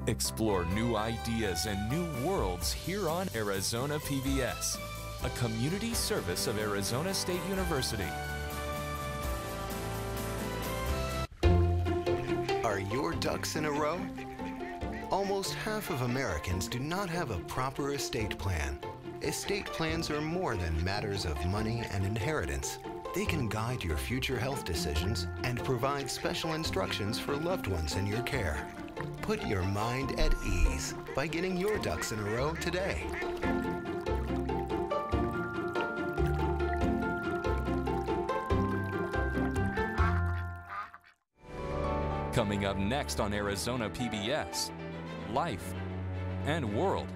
Explore new ideas and new worlds here on Arizona PBS, a community service of Arizona State University. Are your ducks in a row? Almost half of Americans do not have a proper estate plan. Estate plans are more than matters of money and inheritance. They can guide your future health decisions and provide special instructions for loved ones in your care. Put your mind at ease by getting your ducks in a row today. Coming up next on Arizona PBS, Life and World.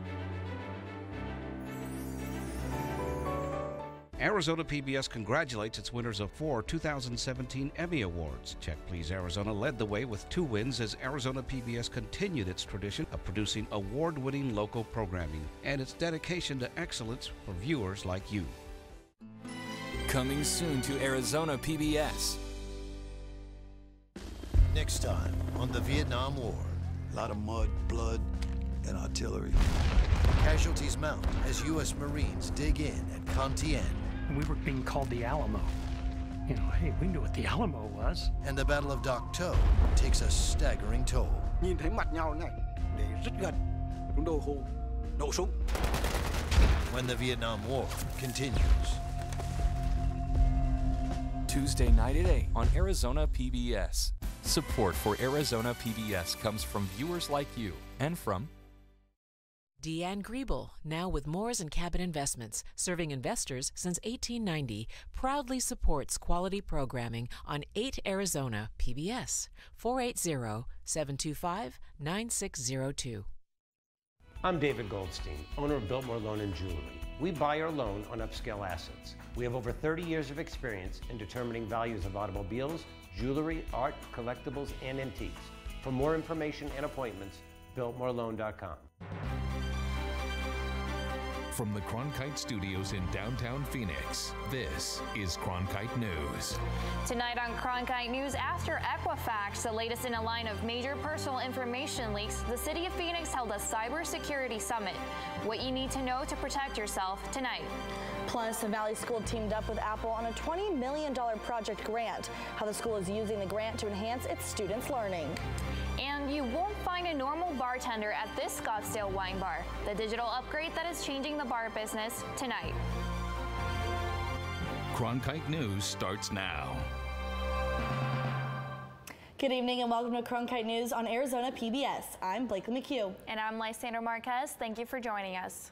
Arizona PBS congratulates its winners of 4 2017 Emmy Awards. Check Please Arizona led the way with 2 wins as Arizona PBS continued its tradition of producing award-winning local programming and its dedication to excellence for viewers like you. Coming soon to Arizona PBS. Next time on the Vietnam War. A lot of mud, blood, and artillery. Casualties mount as U.S. Marines dig in at Con Thien. We were being called the Alamo. You know, hey, we knew what the Alamo was. And the Battle of Dak To takes a staggering toll. Nhìn thấy mặt nhau này để rất gần, chúng tôi hô nổ súng. When the Vietnam War continues. Tuesday night at 8 on Arizona PBS. Support for Arizona PBS comes from viewers like you and from Deanne Griebel, now with Moores and Cabot Investments, serving investors since 1890, proudly supports quality programming on 8 Arizona PBS, 480-725-9602. I'm David Goldstein, owner of Biltmore Loan and Jewelry. We buy or loan on upscale assets. We have over 30 years of experience in determining values of automobiles, jewelry, art, collectibles, and antiques. For more information and appointments, BiltmoreLoan.com. From the Cronkite Studios in downtown Phoenix, this is Cronkite News. Tonight on Cronkite News, after Equifax, the latest in a line of major personal information leaks, the City of Phoenix held a cybersecurity summit. What you need to know to protect yourself tonight. Plus, the Valley School teamed up with Apple on a $20 million project grant. How the school is using the grant to enhance its students' learning. And you won't find a normal bartender at this Scottsdale wine bar. The digital upgrade that is changing the bar business tonight. Cronkite News starts now. Good evening and welcome to Cronkite News on Arizona PBS. I'm Blakely McHugh. And I'm Lysandra Marquez. Thank you for joining us.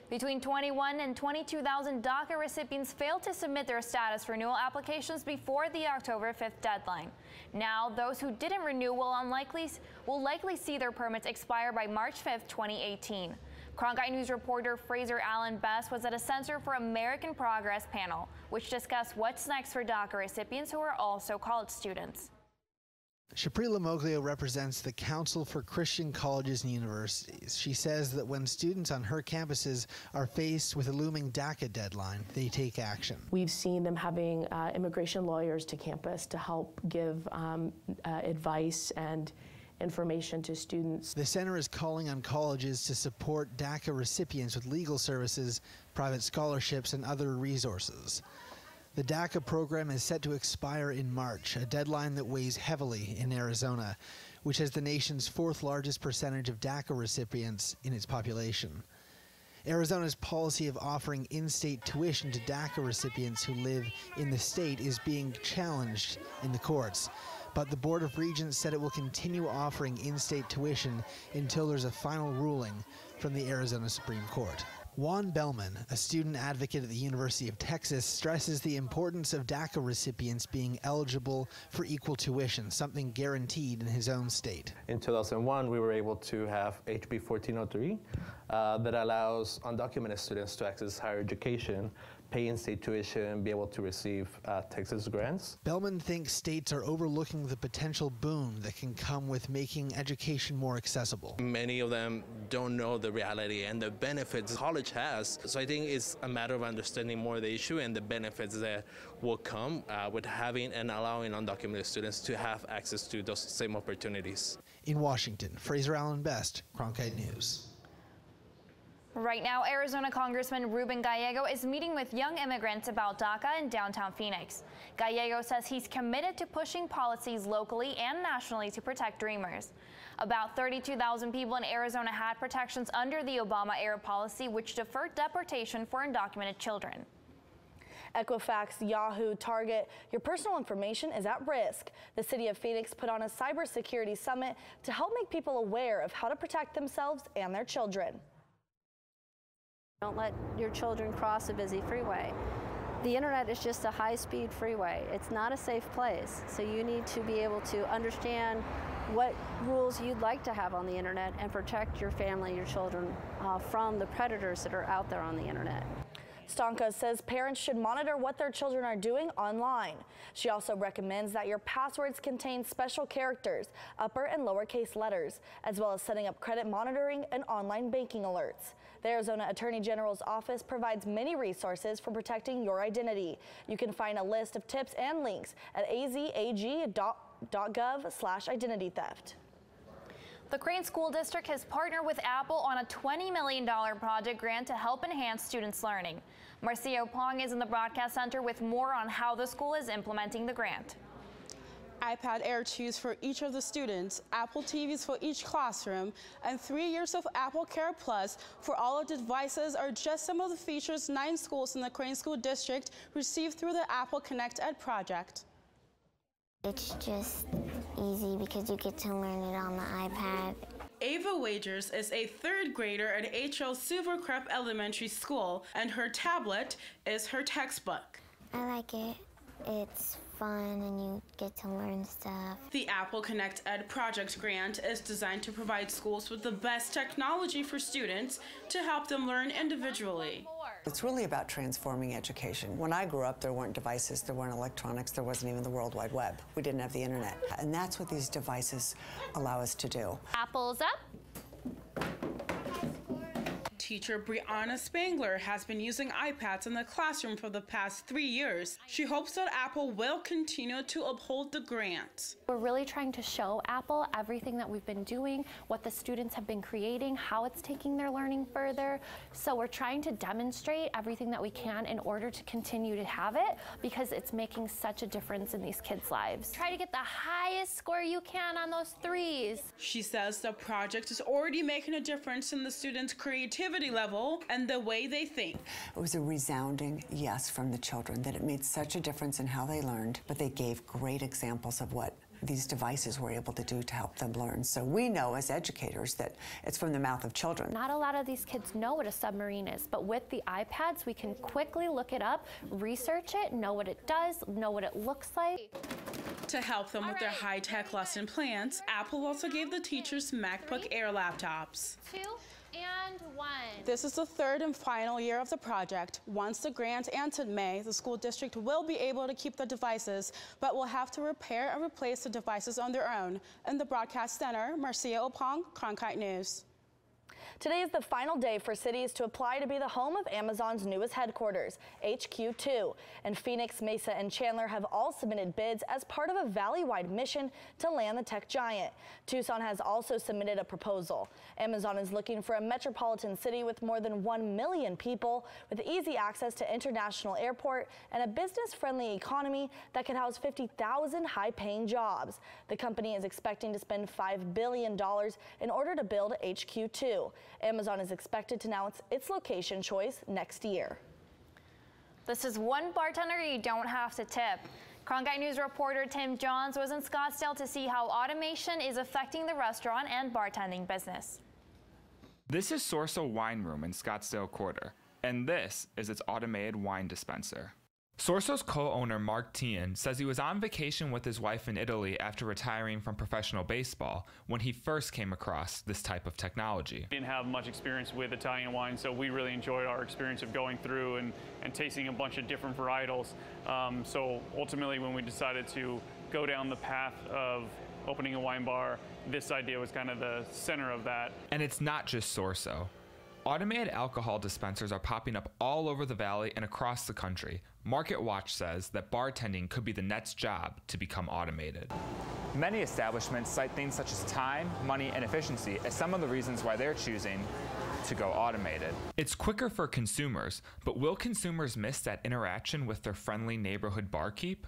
Between 21,000 and 22,000 DACA recipients failed to submit their status renewal applications before the October 5th deadline. Now, those who didn't renew will likely see their permits expire by March 5th, 2018. Cronkite News reporter Fraser Allen Best was at a Center for American Progress panel, which discussed what's next for DACA recipients who are also college students. Shapri Lamoglio represents the Council for Christian Colleges and Universities. She says that when students on her campuses are faced with a looming DACA deadline, they take action. We've seen them having immigration lawyers to campus to help give advice and information to students. The center is calling on colleges to support DACA recipients with legal services, private scholarships, and other resources. The DACA program is set to expire in March, a deadline that weighs heavily in Arizona, which has the nation's 4th largest percentage of DACA recipients in its population. Arizona's policy of offering in-state tuition to DACA recipients who live in the state is being challenged in the courts, but the Board of Regents said it will continue offering in-state tuition until there's a final ruling from the Arizona Supreme Court. Juan Bellman, a student advocate at the University of Texas, stresses the importance of DACA recipients being eligible for equal tuition, something guaranteed in his own state. In 2001, we were able to have HB 1403 that allows undocumented students to access higher education pay in-state tuition and be able to receive Texas grants. Bellman thinks states are overlooking the potential boon that can come with making education more accessible. Many of them don't know the reality and the benefits college has. So I think it's a matter of understanding more the issue and the benefits that will come with having and allowing undocumented students to have access to those same opportunities. In Washington, Fraser Allen Best, Cronkite News. Right now, Arizona Congressman Ruben Gallego is meeting with young immigrants about DACA in downtown Phoenix. Gallego says he's committed to pushing policies locally and nationally to protect Dreamers. About 32,000 people in Arizona had protections under the Obama-era policy, which deferred deportation for undocumented children. Equifax, Yahoo, Target, your personal information is at risk. The city of Phoenix put on a cybersecurity summit to help make people aware of how to protect themselves and their children. Don't let your children cross a busy freeway. The internet is just a high-speed freeway. It's not a safe place, so you need to be able to understand what rules you'd like to have on the internet and protect your family, your children from the predators that are out there on the internet. Stanka says parents should monitor what their children are doing online. She also recommends that your passwords contain special characters, upper and lowercase letters, as well as setting up credit monitoring and online banking alerts. The Arizona Attorney General's office provides many resources for protecting your identity. You can find a list of tips and links at azag.gov/identity theft. The Crane School District has partnered with Apple on a $20 million project grant to help enhance students' learning. Marcia Pong is in the broadcast center with more on how the school is implementing the grant. iPad Air 2s for each of the students, Apple TVs for each classroom, and 3 years of Apple Care Plus for all of the devices are just some of the features 9 schools in the Crane School District received through the Apple Connect Ed project. It's just easy because you get to learn it on the iPad. Ava Wagers is a 3rd grader at H.L. Silvercrest Elementary School, and her tablet is her textbook. I like it. It's fun and you get to learn stuff. The Apple Connect Ed project grant is designed to provide schools with the best technology for students to help them learn individually. It's really about transforming education. When I grew up, there weren't devices, there weren't electronics, there wasn't even the World Wide Web. We didn't have the internet. And that's what these devices allow us to do. Apple's up. Teacher Brianna Spangler has been using iPads in the classroom for the past 3 years. She hopes that Apple will continue to uphold the grant. We're really trying to show Apple everything that we've been doing, what the students have been creating, how it's taking their learning further. So we're trying to demonstrate everything that we can in order to continue to have it because it's making such a difference in these kids' lives. Try to get the highest score you can on those 3s. She says the project is already making a difference in the students' creativity level and the way they think. It was a resounding yes from the children that it made such a difference in how they learned, but they gave great examples of what these devices were able to do to help them learn. So we know as educators that it's from the mouth of children. Not a lot of these kids know what a submarine is, but with the iPads, we can quickly look it up, research it, know what it does, know what it looks like. To help them with their high-tech lesson plans, Apple also gave the teachers MacBook Air laptops. 2 and 1. This is the 3rd and final year of the project. Once the grant ends in May, the school district will be able to keep the devices, but will have to repair and replace the devices on their own. In the broadcast center, Marcia Opong, Cronkite News. Today is the final day for cities to apply to be the home of Amazon's newest headquarters, HQ2. And Phoenix, Mesa, and Chandler have all submitted bids as part of a valley-wide mission to land the tech giant. Tucson has also submitted a proposal. Amazon is looking for a metropolitan city with more than 1 million people, with easy access to international airport and a business-friendly economy that could house 50,000 high-paying jobs. The company is expecting to spend $5 billion in order to build HQ2. Amazon is expected to announce its location choice next year. This is one bartender you don't have to tip. Cronkite News reporter Tim Johns was in Scottsdale to see how automation is affecting the restaurant and bartending business. This is Sorso Wine Room in Scottsdale Quarter, and this is its automated wine dispenser. Sorso's co-owner Mark Tian says he was on vacation with his wife in Italy after retiring from professional baseball when he first came across this type of technology. Didn't have much experience with Italian wine, so we really enjoyed our experience of going through and tasting a bunch of different varietals. So ultimately, when we decided to go down the path of opening a wine bar, this idea was kind of the center of that. And it's not just Sorso. Automated alcohol dispensers are popping up all over the valley and across the country. Market Watch says that bartending could be the next job to become automated. Many establishments cite things such as time, money, and efficiency as some of the reasons why they're choosing to go automated. It's quicker for consumers, but will consumers miss that interaction with their friendly neighborhood barkeep?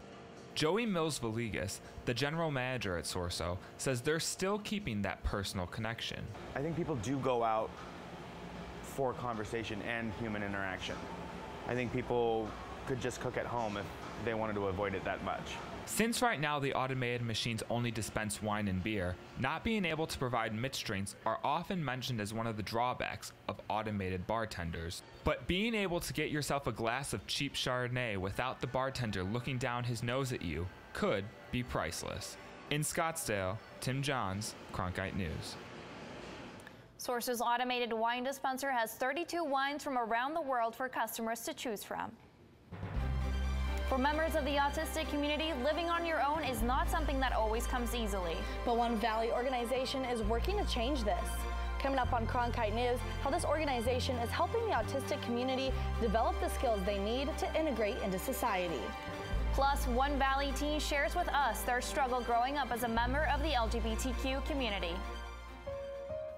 Joey Mills-Villegas, the general manager at Sorso, says they're still keeping that personal connection. I think people do go out for conversation and human interaction. I think people could just cook at home if they wanted to avoid it that much. Since right now the automated machines only dispense wine and beer, not being able to provide mixed drinks are often mentioned as one of the drawbacks of automated bartenders. But being able to get yourself a glass of cheap Chardonnay without the bartender looking down his nose at you could be priceless. In Scottsdale, Tim Johns, Cronkite News. Sorso's automated wine dispenser has 32 wines from around the world for customers to choose from. For members of the autistic community, living on your own is not something that always comes easily. But one Valley organization is working to change this. Coming up on Cronkite News, how this organization is helping the autistic community develop the skills they need to integrate into society. Plus, one Valley teen shares with us their struggle growing up as a member of the LGBTQ community.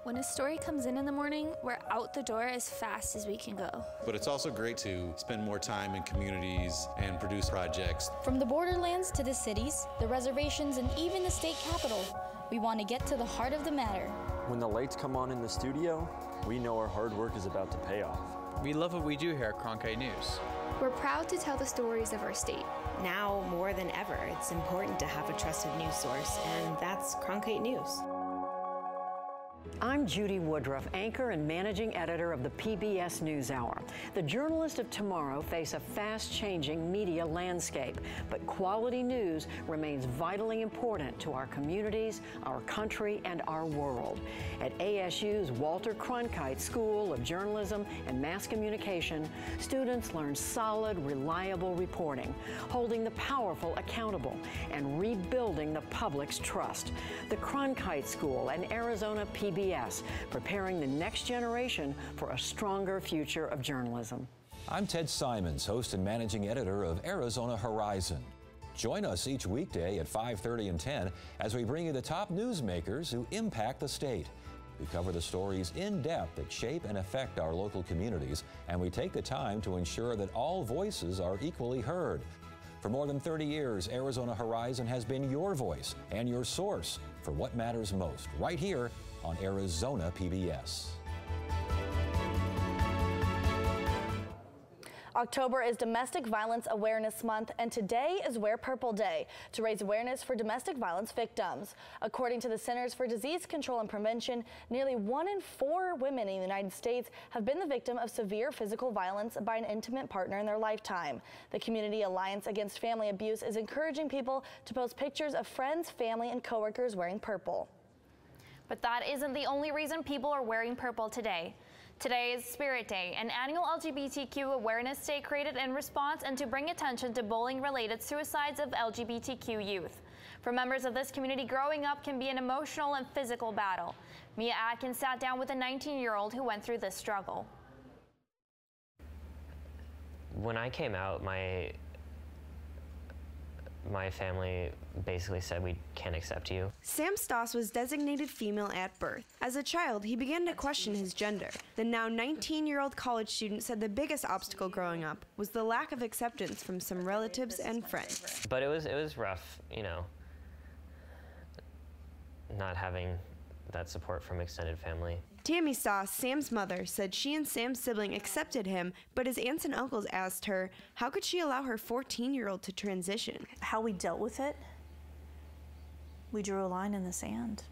When a story comes in the morning, we're out the door as fast as we can go. But it's also great to spend more time in communities and produce projects. From the borderlands to the cities, the reservations, and even the state capitol, we want to get to the heart of the matter. When the lights come on in the studio, we know our hard work is about to pay off. We love what we do here at Cronkite News. We're proud to tell the stories of our state. Now, more than ever, it's important to have a trusted news source, and that's Cronkite News. I'm Judy Woodruff, anchor and managing editor of the PBS NewsHour. The journalists of tomorrow face a fast-changing media landscape, but quality news remains vitally important to our communities, our country, and our world. At ASU's Walter Cronkite School of Journalism and Mass Communication, students learn solid, reliable reporting, holding the powerful accountable, and rebuilding the public's trust. The Cronkite School and Arizona PBS, preparing the next generation for a stronger future of journalism. I'm Ted Simons, host and managing editor of Arizona Horizon. Join us each weekday at 5:30 and 10 as we bring you the top newsmakers who impact the state. We cover the stories in depth that shape and affect our local communities, and we take the time to ensure that all voices are equally heard. For more than 30 years, Arizona Horizon has been your voice and your source for what matters most, right here on Arizona PBS. October is Domestic Violence Awareness Month, and today is Wear Purple Day to raise awareness for domestic violence victims. According to the Centers for Disease Control and Prevention, nearly 1 in 4 women in the United States have been the victim of severe physical violence by an intimate partner in their lifetime. The Community Alliance Against Family Abuse is encouraging people to post pictures of friends, family, and coworkers wearing purple. But that isn't the only reason people are wearing purple today. Today is Spirit Day, an annual LGBTQ awareness day created in response and to bring attention to bullying-related suicides of LGBTQ youth. For members of this community, growing up can be an emotional and physical battle. Mia Atkins sat down with a 19-year-old who went through this struggle. When I came out, my family basically said, "We can't accept you." Sam Stoss was designated female at birth. As a child, he began to question his gender. The now 19-year-old college student said the biggest obstacle growing up was the lack of acceptance from some relatives and friends. But it was rough, you know, not having that support from extended family. Tammy Stoss, Sam's mother, said she and Sam's sibling accepted him, but his aunts and uncles asked her, how could she allow her 14-year-old to transition? How we dealt with it, we drew a line in the sand.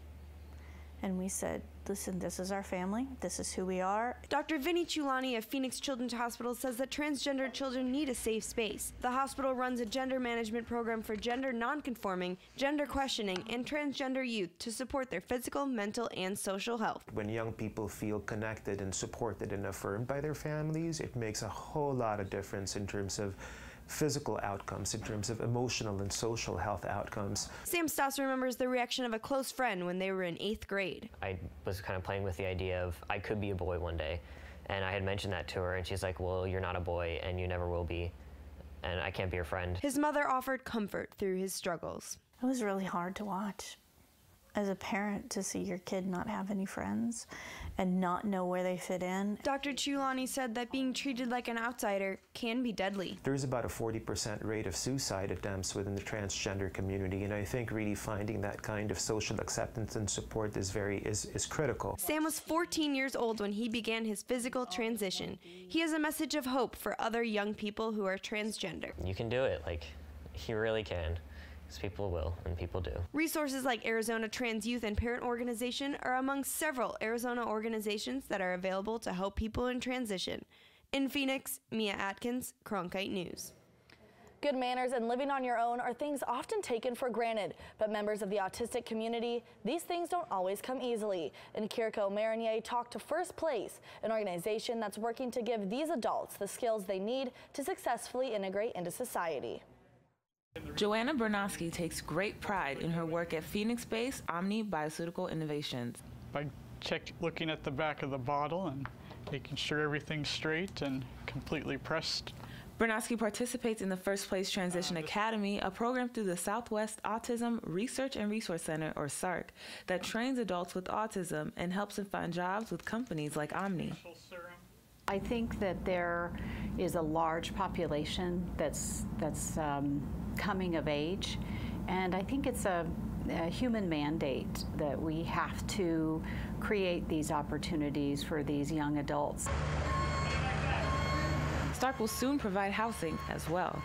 and we said, listen, this is our family, this is who we are. Dr. Vinnie Chulani of Phoenix Children's Hospital says that transgender children need a safe space. The hospital runs a gender management program for gender nonconforming, gender questioning, and transgender youth to support their physical, mental, and social health. When young people feel connected and supported and affirmed by their families, it makes a whole lot of difference in terms of physical outcomes, in terms of emotional and social health outcomes. Sam Stoss remembers the reaction of a close friend when they were in 8th grade. I was kind of playing with the idea of I could be a boy one day, and I had mentioned that to her, and she's like, well, you're not a boy and you never will be, and I can't be your friend. His mother offered comfort through his struggles. It was really hard to watch as a parent, to see your kid not have any friends and not know where they fit in. Dr. Chulani said that being treated like an outsider can be deadly. There's about a 40% rate of suicide attempts within the transgender community, and I think really finding that kind of social acceptance and support is critical. Sam was 14 years old when he began his physical transition. He has a message of hope for other young people who are transgender. You can do it, like, you really can. Because people will, and people do. Resources like Arizona Trans Youth and Parent Organization are among several Arizona organizations that are available to help people in transition. In Phoenix, Mia Atkins, Cronkite News. Good manners and living on your own are things often taken for granted, but members of the autistic community, these things don't always come easily. And Kiriko Marinier talked to First Place, an organization that's working to give these adults the skills they need to successfully integrate into society. Joanna Bernowski takes great pride in her work at Phoenix-based Omni Bioceutical Innovations. By looking at the back of the bottle and making sure everything's straight and completely pressed. Bernowski participates in the First Place Transition Academy, a program through the Southwest Autism Research and Resource Center, or SARC, that trains adults with autism and helps them find jobs with companies like Omni. I think that there is a large population that's coming of age, and I think it's a human mandate that we have to create these opportunities for these young adults. SARC will soon provide housing as well.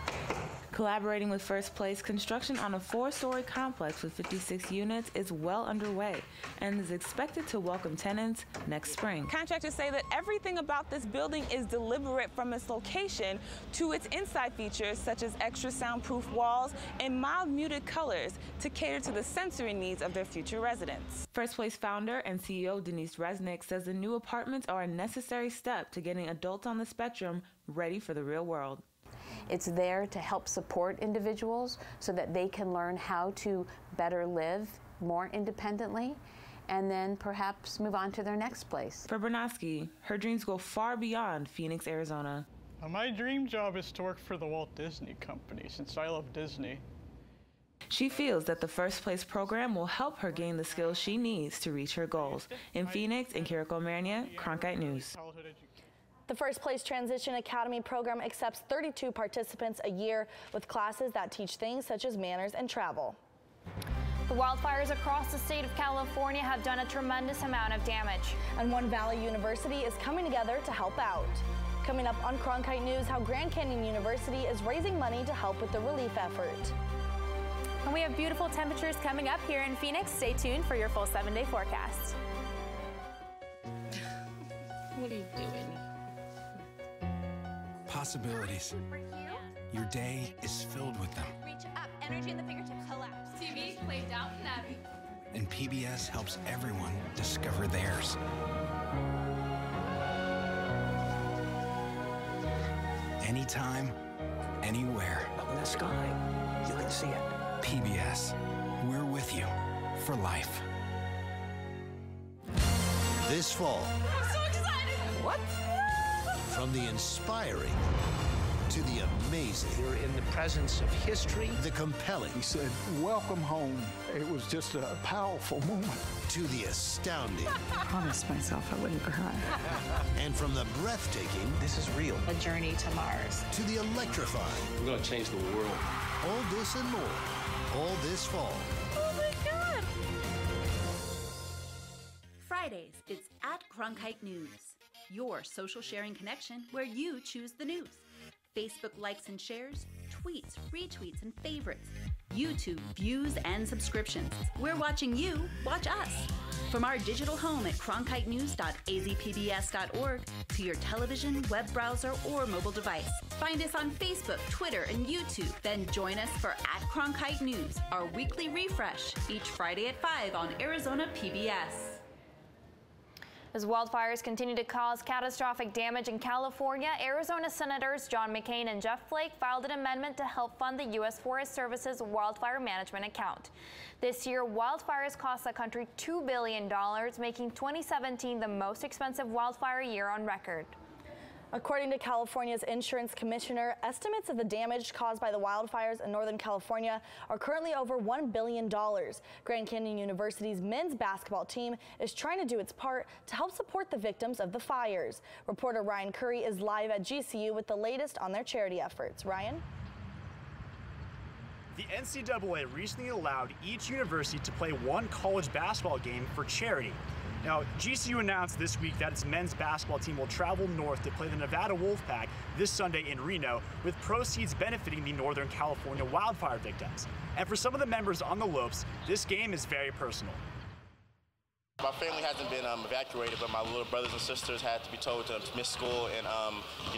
Collaborating with First Place, construction on a 4-story complex with 56 units is well underway and is expected to welcome tenants next spring. Contractors say that everything about this building is deliberate, from its location to its inside features such as extra soundproof walls and mild muted colors to cater to the sensory needs of their future residents. First Place founder and CEO Denise Resnick says the new apartments are a necessary step to getting adults on the spectrum ready for the real world. It's there to help support individuals so that they can learn how to better live more independently and then perhaps move on to their next place. For Bernowski, her dreams go far beyond Phoenix, Arizona. My dream job is to work for the Walt Disney Company, since I love Disney. She feels that the First Place program will help her gain the skills she needs to reach her goals. In Phoenix, and Kiriko Marinier, Cronkite News. The First Place Transition Academy program accepts 32 participants a year with classes that teach things such as manners and travel. The wildfires across the state of California have done a tremendous amount of damage. And One Valley University is coming together to help out. Coming up on Cronkite News, how Grand Canyon University is raising money to help with the relief effort. And we have beautiful temperatures coming up here in Phoenix. Stay tuned for your full 7-day forecast. What are you doing? Possibilities. Your day is filled with them. Reach up, energy in the fingertips, collapse. TV, play Downton Abbey. And PBS helps everyone discover theirs. Anytime, anywhere. Up in the sky, you can see it. PBS, we're with you for life. This fall. I'm so excited! What? From the inspiring to the amazing. You're in the presence of history. The compelling. He said, welcome home. It was just a powerful moment. To the astounding. I promised myself I wouldn't cry. And from the breathtaking. This is real. A journey to Mars. To the electrifying. We're going to change the world. All this and more. All this fall. Oh my God! Fridays, it's at Cronkite News. Your social sharing connection where you choose the news. Facebook likes and shares, tweets, retweets, and favorites. YouTube views and subscriptions. We're watching you watch us. From our digital home at cronkitenews.azpbs.org to your television, web browser, or mobile device. Find us on Facebook, Twitter, and YouTube. Then join us for @Cronkite News, our weekly refresh, each Friday at 5 on Arizona PBS. As wildfires continue to cause catastrophic damage in California, Arizona Senators John McCain and Jeff Flake filed an amendment to help fund the U.S. Forest Service's wildfire management account. This year, wildfires cost the country $2 billion, making 2017 the most expensive wildfire year on record. According to California's insurance commissioner, estimates of the damage caused by the wildfires in Northern California are currently over $1 billion. Grand Canyon University's men's basketball team is trying to do its part to help support the victims of the fires. Reporter Ryan Curry is live at GCU with the latest on their charity efforts. Ryan? The NCAA recently allowed each university to play one college basketball game for charity. Now, GCU announced this week that its men's basketball team will travel north to play the Nevada Wolfpack this Sunday in Reno, with proceeds benefiting the Northern California wildfire victims. And for some of the members on the Lopes, this game is very personal. My family hasn't been evacuated, but my little brothers and sisters had to be told to miss school, and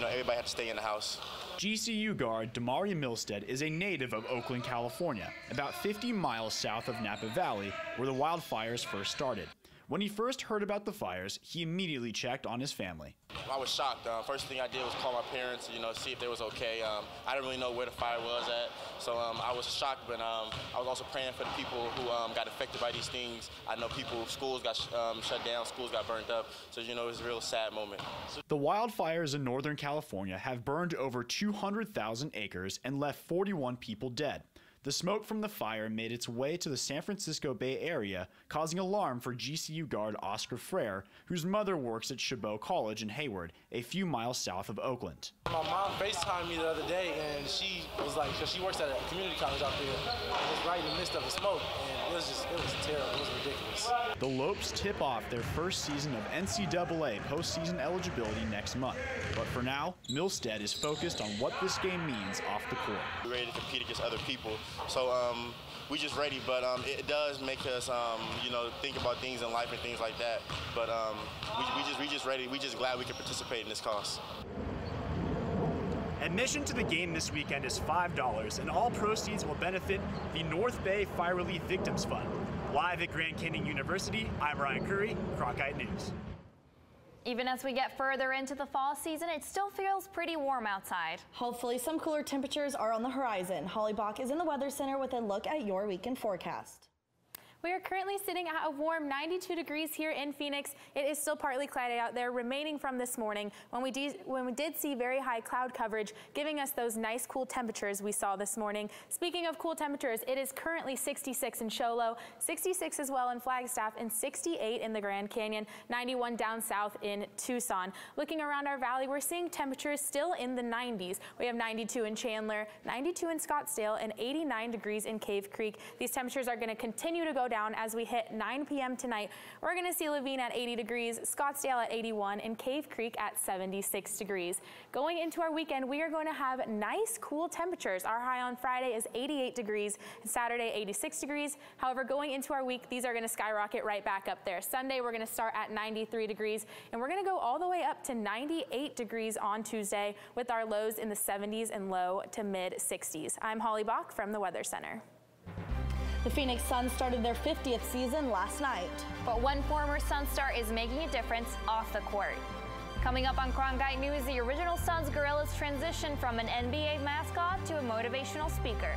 everybody had to stay in the house. GCU guard Damari Milstead is a native of Oakland, California, about 50 miles south of Napa Valley, where the wildfires first started. When he first heard about the fires, he immediately checked on his family. I was shocked. First thing I did was call my parents, see if they was okay. I didn't really know where the fire was at, so I was shocked, but I was also praying for the people who got affected by these things. I know schools got shut down, schools got burned up, so it was a real sad moment. The wildfires in Northern California have burned over 200,000 acres and left 41 people dead. The smoke from the fire made its way to the San Francisco Bay Area, causing alarm for GCU guard Oscar Frere, whose mother works at Chabot College in Hayward, a few miles south of Oakland. My mom FaceTimed me the other day, and she was like, because she works at a community college out there, it was right in the midst of the smoke, and it was terrible, it was ridiculous. The Lopes tip off their first season of NCAA postseason eligibility next month. But for now, Milstead is focused on what this game means off the court. We're ready to compete against other people. So we just ready, but it does make us, think about things in life and things like that. But we just ready. We just glad we can participate in this cause. Admission to the game this weekend is $5, and all proceeds will benefit the North Bay Fire Relief Victims Fund. Live at Grand Canyon University, I'm Ryan Curry, Cronkite News. Even as we get further into the fall season, it still feels pretty warm outside. Hopefully some cooler temperatures are on the horizon. Holly Bach is in the Weather Center with a look at your weekend forecast. We are currently sitting at a warm 92 degrees here in Phoenix. It is still partly cloudy out there, remaining from this morning when we did see very high cloud coverage, giving us those nice cool temperatures we saw this morning. Speaking of cool temperatures, it is currently 66 in Show Low, 66 as well in Flagstaff, and 68 in the Grand Canyon, 91 down south in Tucson. Looking around our valley, we're seeing temperatures still in the 90s. We have 92 in Chandler, 92 in Scottsdale, and 89 degrees in Cave Creek. These temperatures are going to continue to go down as we hit 9 p.m. tonight. We're going to see Laveen at 80 degrees, Scottsdale at 81, and Cave Creek at 76 degrees. Going into our weekend, we are going to have nice, cool temperatures. Our high on Friday is 88 degrees, and Saturday 86 degrees. However, going into our week, these are going to skyrocket right back up there. Sunday, we're going to start at 93 degrees, and we're going to go all the way up to 98 degrees on Tuesday, with our lows in the 70s and low to mid 60s. I'm Holly Bach from the Weather Center. The Phoenix Suns started their 50th season last night. But one former Sun star is making a difference off the court. Coming up on Cronkite News, the original Suns Gorillas transition from an NBA mascot to a motivational speaker.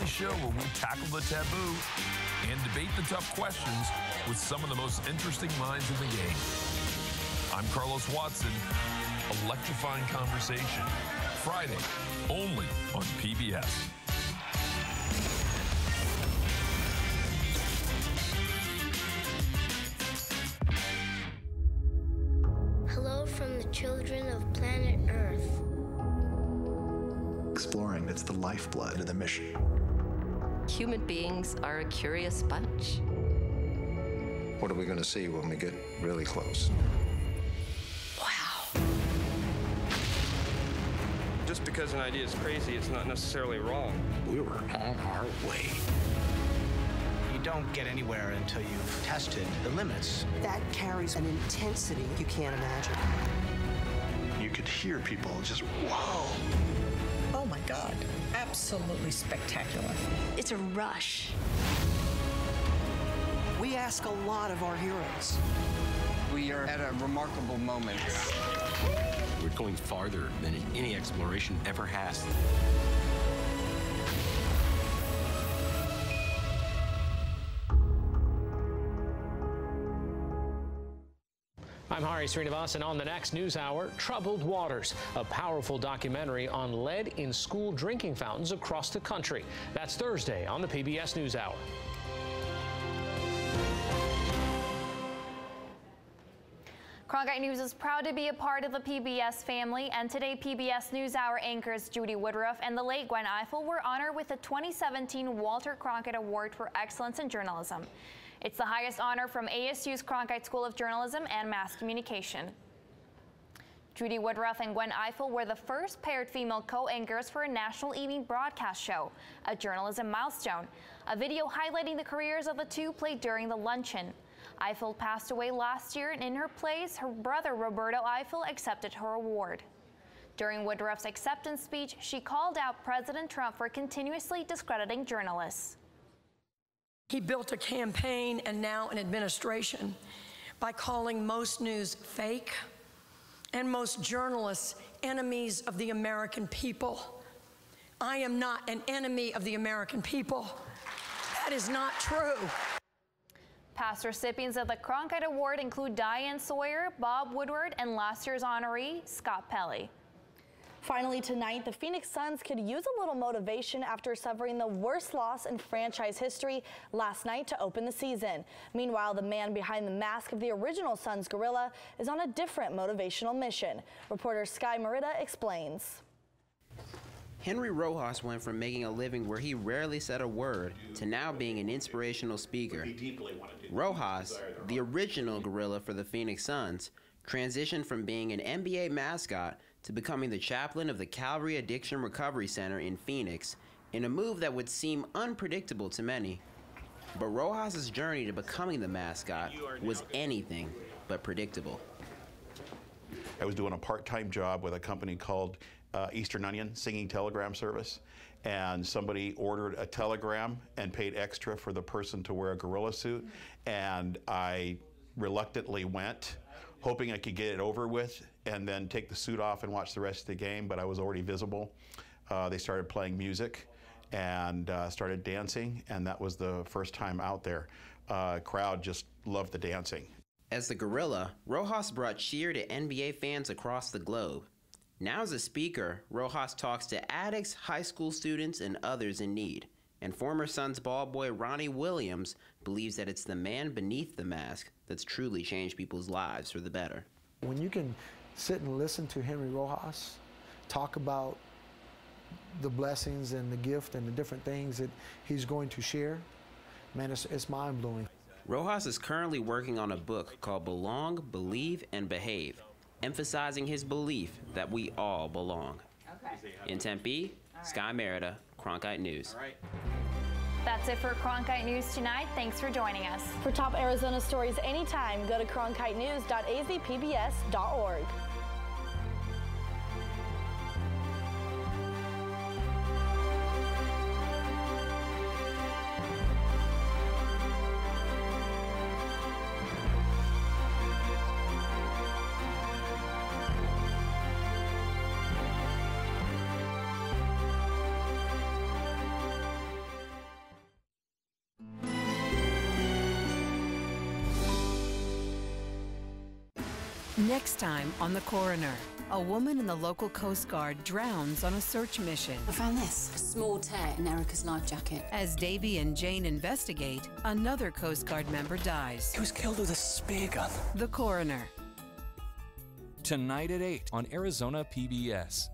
Show where we tackle the taboo and debate the tough questions with some of the most interesting minds in the game. I'm Carlos Watson, electrifying conversation Friday, only on PBS. Hello from the children of planet Earth. Exploring, it's the lifeblood of the mission. Human beings are a curious bunch. What are we going to see when we get really close? Just because an idea is crazy, it's not necessarily wrong. We were on our way. You don't get anywhere until you've tested the limits. That carries an intensity you can't imagine. You could hear people just, whoa. Oh my God, absolutely spectacular. It's a rush. We ask a lot of our heroes. We are at a remarkable moment. We're going farther than any exploration ever has. I'm Hari Srinivasan. On the next News Hour, Troubled Waters, a powerful documentary on lead in school drinking fountains across the country. That's Thursday on the PBS News Hour. Cronkite News is proud to be a part of the PBS family, and today PBS NewsHour anchors Judy Woodruff and the late Gwen Ifill were honored with the 2017 Walter Cronkite Award for Excellence in Journalism. It's the highest honor from ASU's Cronkite School of Journalism and Mass Communication. Judy Woodruff and Gwen Ifill were the first paired female co-anchors for a national evening broadcast show, a journalism milestone. A video highlighting the careers of the two played during the luncheon. Ifill passed away last year, and in her place, her brother Roberto Ifill accepted her award. During Woodruff's acceptance speech, she called out President Trump for continuously discrediting journalists. He built a campaign and now an administration by calling most news fake and most journalists enemies of the American people. I am not an enemy of the American people. That is not true. Past recipients of the Cronkite Award include Diane Sawyer, Bob Woodward, and last year's honoree, Scott Pelley. Finally tonight, the Phoenix Suns could use a little motivation after suffering the worst loss in franchise history last night to open the season. Meanwhile, the man behind the mask of the original Suns gorilla is on a different motivational mission. Reporter Sky Merida explains. Henry Rojas went from making a living where he rarely said a word to now being an inspirational speaker. Rojas, the original gorilla for the Phoenix Suns, transitioned from being an NBA mascot to becoming the chaplain of the Calvary Addiction Recovery Center in Phoenix, in a move that would seem unpredictable to many. But Rojas' journey to becoming the mascot was anything but predictable. I was doing a part-time job with a company called Eastern Onion Singing Telegram Service, and somebody ordered a telegram and paid extra for the person to wear a gorilla suit, and I reluctantly went, hoping I could get it over with and then take the suit off and watch the rest of the game, but I was already visible. They started playing music and started dancing, and that was the first time out there. Crowd just loved the dancing. As the gorilla, Rojas brought cheer to NBA fans across the globe. Now as a speaker, Rojas talks to addicts, high school students, and others in need. And former Suns ball boy Ronnie Williams believes that it's the man beneath the mask that's truly changed people's lives for the better. When you can sit and listen to Henry Rojas talk about the blessings and the gift and the different things that he's going to share, man, it's mind-blowing. Rojas is currently working on a book called Belong, Believe, and Behave, emphasizing his belief that we all belong. In Tempe, Sky Merida, Cronkite News. That's it for Cronkite News tonight. Thanks for joining us. For top Arizona stories anytime, go to cronkitenews.azpbs.org. Next time on The Coroner, a woman in the local Coast Guard drowns on a search mission. I found this, a small tear in Erica's life jacket. As Davy and Jane investigate, another Coast Guard member dies. He was killed with a spear gun. The Coroner. Tonight at 8 on Arizona PBS.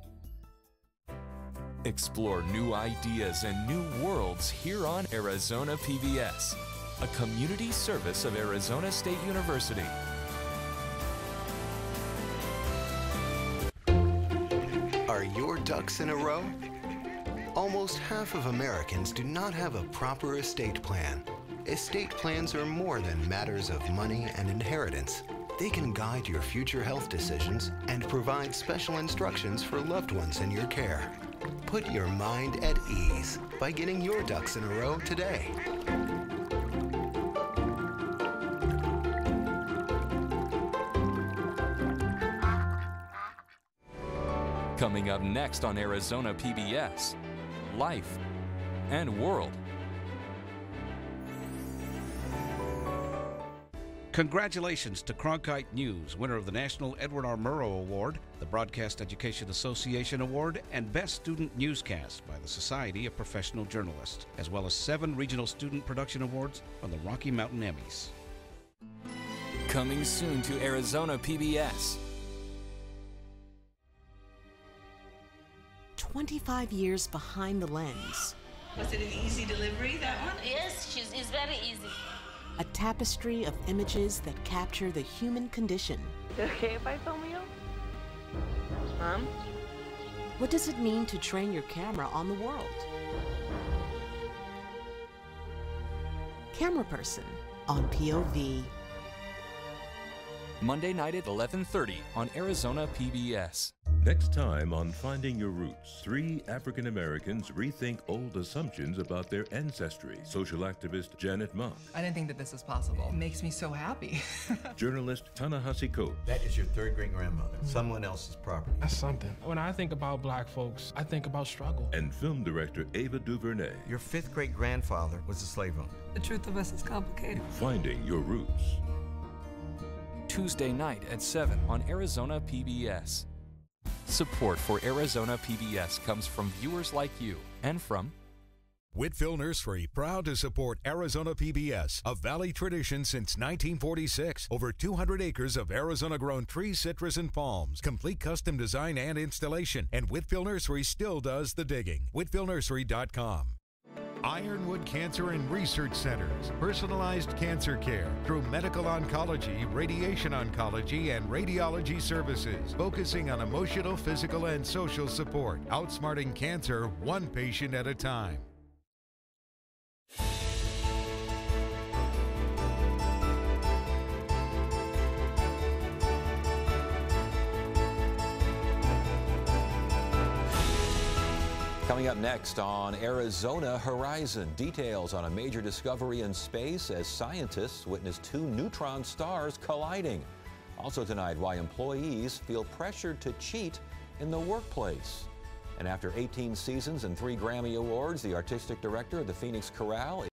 Explore new ideas and new worlds here on Arizona PBS, a community service of Arizona State University. Are your ducks in a row? Almost half of Americans do not have a proper estate plan. Estate plans are more than matters of money and inheritance. They can guide your future health decisions and provide special instructions for loved ones in your care. Put your mind at ease by getting your ducks in a row today. Coming up next on Arizona PBS, Life and World. Congratulations to Cronkite News, winner of the National Edward R. Murrow Award, the Broadcast Education Association Award, and Best Student Newscast by the Society of Professional Journalists, as well as 7 Regional Student Production Awards from the Rocky Mountain Emmys. Coming soon to Arizona PBS. 25 years behind the lens. Was it an easy delivery, that one? Yes, it's very easy. A tapestry of images that capture the human condition. Okay if I film you? Mom? What does it mean to train your camera on the world? Camera Person on POV. Monday night at 11:30 on Arizona PBS. Next time on Finding Your Roots, 3 African Americans rethink old assumptions about their ancestry. Social activist Janet Mock. I didn't think that this was possible. It makes me so happy. Journalist Ta-Nehisi Coates. That is your 3rd great-grandmother, someone else's property. That's something. When I think about black folks, I think about struggle. And film director Ava DuVernay. Your 5th great-grandfather was a slave owner. The truth of us is complicated. Finding Your Roots. Tuesday night at 7 on Arizona PBS. Support for Arizona PBS comes from viewers like you and from Whitfill Nursery, proud to support Arizona PBS, a Valley tradition since 1946. Over 200 acres of Arizona-grown trees, citrus, and palms. Complete custom design and installation. And Whitfill Nursery still does the digging. WhitfillNursery.com. Ironwood Cancer and Research Centers. Personalized cancer care through medical oncology, radiation oncology, and radiology services. Focusing on emotional, physical, and social support. Outsmarting cancer one patient at a time. Coming up next on Arizona Horizon, details on a major discovery in space as scientists witness 2 neutron stars colliding. Also tonight, why employees feel pressured to cheat in the workplace. And after 18 seasons and 3 Grammy Awards, the artistic director of the Phoenix Chorale